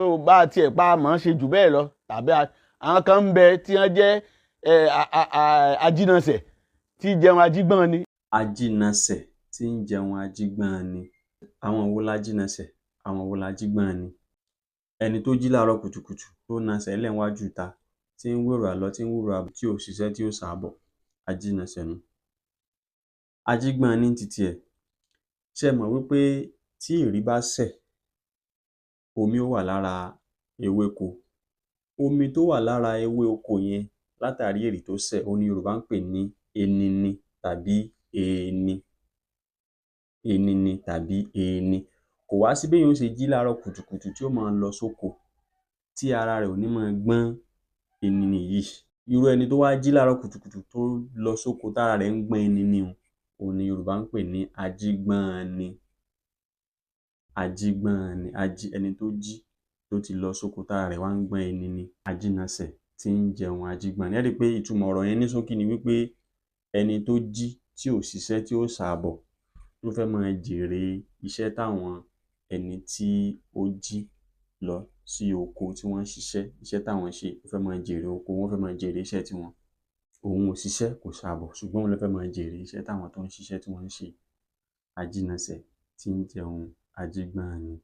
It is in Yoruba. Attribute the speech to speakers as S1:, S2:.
S1: tó bá tiẹ̀ pa mọ̀ ṣe jù bẹ́ẹ̀ lọ tàbí àwọn kan ń bẹ tí wọ́n jẹ́ ajínasẹ̀ tí jẹun ajígbọ́n ni.
S2: Ajínasẹ̀ tí ń jẹun ajígbọ́n ni. Àwọn wo lajínasẹ̀? Àwọn wo lajígbọ́n ni? Ẹni tó jí láàárọ̀ kùtùkùtù tó nasẹ̀ lẹ̀ níwájú ìta tí ń wèrò àlọ tí ń wèrò àbọ̀ tí ò ṣiṣẹ́ tí ò ṣàbọ̀, ajínasẹ̀ nu. Ajígbọ́n ní titi ẹ̀, ṣé ẹ mọ̀ wípé tí ìrì bá sẹ̀, omi ó wà lára ewéko. Omi tó wà lára ewé oko yẹn látàrí ìrì tó sẹ̀, òun ni Yorùbá ń pè ní enini tàbí eeni. Enini tàbí eeni. Kò wá sí béèyàn ó ṣe jí láàárọ̀ kùtùkùtù tí ó máa lọ sóko tí ara rẹ̀ ò ní máa gbọ́n enini yìí. Irú ẹni tó wá jí láàárọ̀ kùtùkùtù tó lọ sóko tára rẹ̀ ń gbọ́n enini un, òun ni Yorùbá ń pè ní ajígbọ́n-ni. Ajígbọ́n-ni, ẹni tó jí tó ti lọ sóko tára rẹ̀ wá ń gbọ́n enini, ajínasẹ̀ tí ń jẹun ajígbọ́n ni. Ẹ́ rí i pé ìtumọ̀ ọ̀rọ̀ yẹn ní ṣókí ni wípé ẹni tó jí tí ò ṣiṣẹ́ tí ò ṣàbọ̀ ló fẹ́ máa jèrè iṣẹ́ táwọn ẹni tí ó jí lọ sí oko tí wọ́n ṣiṣẹ́, iṣẹ́ táwọn ṣe, ó fẹ́ máa jèrè oko, wọ́n fẹ́ máa jèrè iṣẹ́ tiwọn. Òun ò ṣiṣẹ́ kò ṣàbọ̀ ṣùgbọ́n òun ló fẹ́ máa jèrè iṣẹ́ táwọn tó ń ṣiṣẹ́ tí wọ́n ń ṣe. Ajínasẹ̀ tí ń jẹun ajígbọ́n ni.